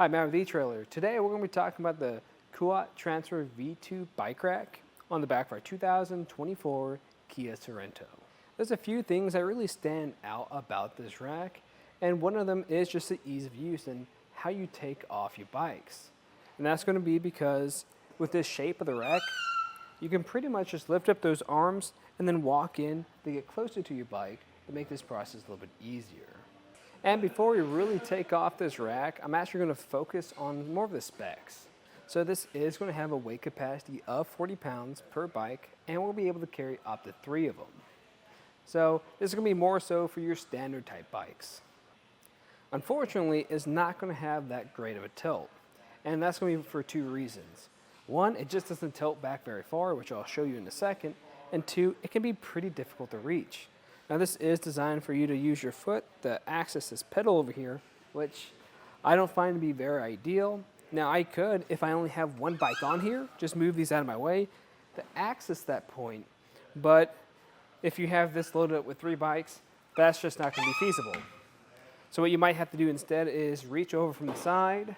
Hi, Matt with etrailer. Today we're going to be talking about the Kuat Transfer V2 bike rack on the back of our 2024 Kia Sorento. There's a few things that really stand out about this rack, and one of them is just the ease of use and how you take off your bikes. And that's going to be because with this shape of the rack, you can pretty much just lift up those arms and then walk in to get closer to your bike to make this process a little bit easier. And before we really take off this rack, I'm actually going to focus on more of the specs. So this is going to have a weight capacity of 40 pounds per bike, and we'll be able to carry up to 3 of them. So this is going to be more so for your standard type bikes. Unfortunately, it's not going to have that great of a tilt, and that's going to be for 2 reasons. One, it just doesn't tilt back very far, which I'll show you in a second, and 2, it can be pretty difficult to reach. Now this is designed for you to use your foot to access this pedal over here, which I don't find to be very ideal. Now I could, if I only have one bike on here, just move these out of my way to access that point. But if you have this loaded up with 3 bikes, that's just not going to be feasible. So what you might have to do instead is reach over from the side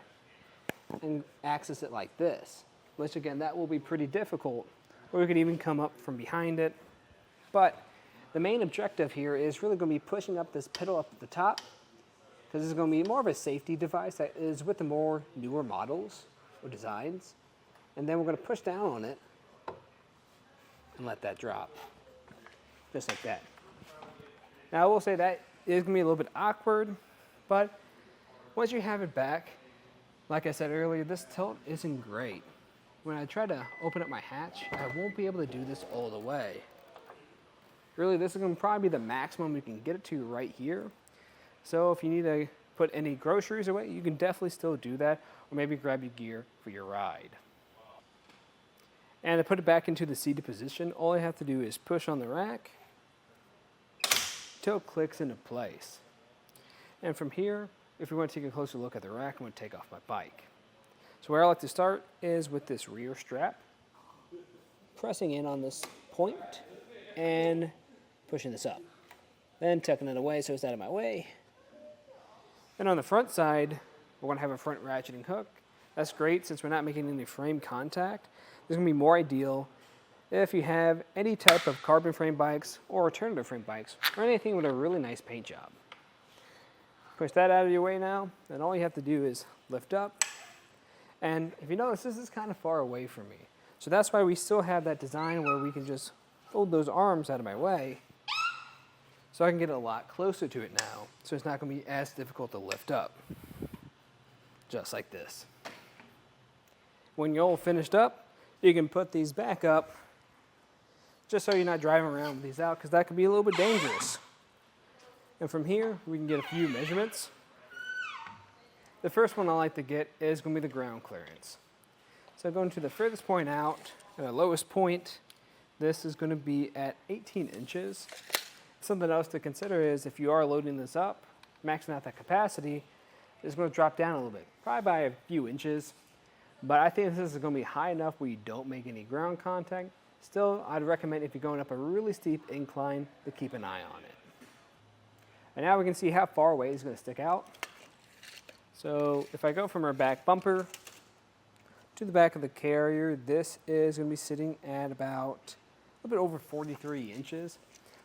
and access it like this, which again, that will be pretty difficult. Or you could even come up from behind it. But the main objective here is really going to be pushing up this pedal up at the top, because this is going to be more of a safety device that is with the more newer models or designs. And then we're going to push down on it and let that drop, just like that. Now I will say that is going to be a little bit awkward, but once you have it back, like I said earlier, this tilt isn't great. When I try to open up my hatch, I won't be able to do this all the way. Really, this is going to probably be the maximum we can get it to right here. So if you need to put any groceries away, you can definitely still do that, or maybe grab your gear for your ride. And to put it back into the seated position, all I have to do is push on the rack till it clicks into place. And from here, if we want to take a closer look at the rack, I'm going to take off my bike. So where I like to start is with this rear strap, pressing in on this point and pushing this up, then tucking it away so it's out of my way. And on the front side, we're going to have a front ratcheting hook. That's great since we're not making any frame contact. This is going to be more ideal if you have any type of carbon frame bikes or alternative frame bikes or anything with a really nice paint job. Push that out of your way now, and all you have to do is lift up. And if you notice, this is kind of far away from me. So that's why we still have that design where we can just fold those arms out of my way so I can get a lot closer to it now, so it's not going to be as difficult to lift up, just like this. When you're all finished up, you can put these back up just so you're not driving around with these out, because that could be a little bit dangerous. And from here, we can get a few measurements. The first one I like to get is going to be the ground clearance. So going to the furthest point out, and the lowest point, this is going to be at 18 inches. Something else to consider is if you are loading this up, maxing out that capacity, it's going to drop down a little bit, probably by a few inches. But I think this is going to be high enough where you don't make any ground contact. Still, I'd recommend if you're going up a really steep incline to keep an eye on it. And now we can see how far away it's going to stick out. So if I go from our back bumper to the back of the carrier, this is going to be sitting at about a little bit over 43 inches.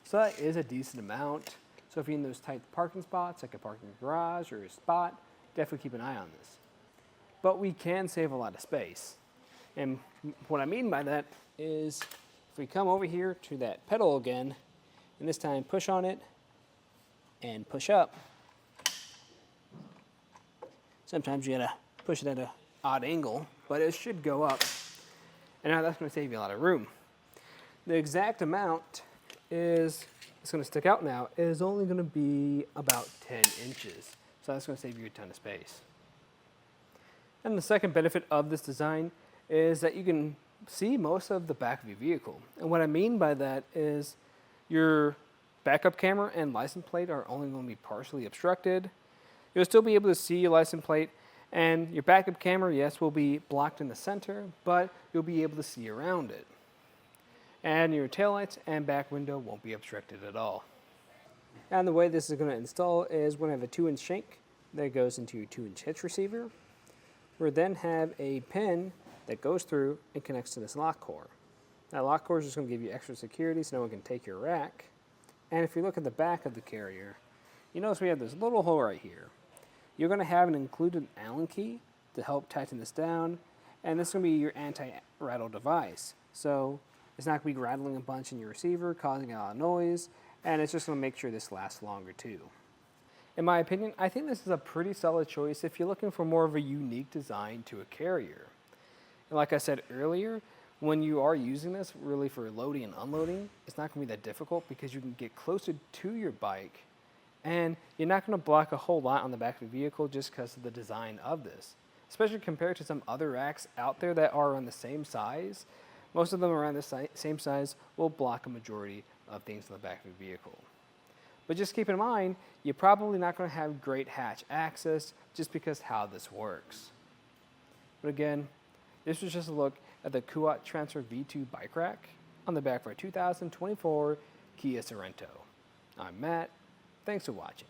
So that is a decent amount. So if you're in those tight parking spots, like a parking garage or a spot, definitely keep an eye on this. But we can save a lot of space. And what I mean by that is if we come over here to that pedal again, and this time push on it and push up, sometimes you gotta push it at an odd angle, but it should go up. And now that's gonna save you a lot of room. The exact amount it's going to stick out now, is only going to be about 10 inches. So that's going to save you a ton of space. And the second benefit of this design is that you can see most of the back of your vehicle. And what I mean by that is your backup camera and license plate are only going to be partially obstructed. You'll still be able to see your license plate, and your backup camera, yes, will be blocked in the center, but you'll be able to see around it. And your taillights and back window won't be obstructed at all. And the way this is going to install is we're going to have a 2-inch shank that goes into your 2-inch hitch receiver. We then have a pin that goes through and connects to this lock core. That lock core is just going to give you extra security so no one can take your rack. And if you look at the back of the carrier, you notice we have this little hole right here. You're going to have an included Allen key to help tighten this down, and this is going to be your anti-rattle device. So it's not going to be rattling a bunch in your receiver, causing a lot of noise, and it's just going to make sure this lasts longer too. In my opinion, I think this is a pretty solid choice if you're looking for more of a unique design to a carrier. And like I said earlier, when you are using this really for loading and unloading, it's not going to be that difficult because you can get closer to your bike and you're not going to block a whole lot on the back of the vehicle just because of the design of this. Especially compared to some other racks out there that are on the same size. Most of them around the same size will block a majority of things on the back of the vehicle. But just keep in mind, you're probably not going to have great hatch access just because how this works. But again, this was just a look at the Kuat Transfer V2 bike rack on the back of our 2024 Kia Sorento. I'm Matt. Thanks for watching.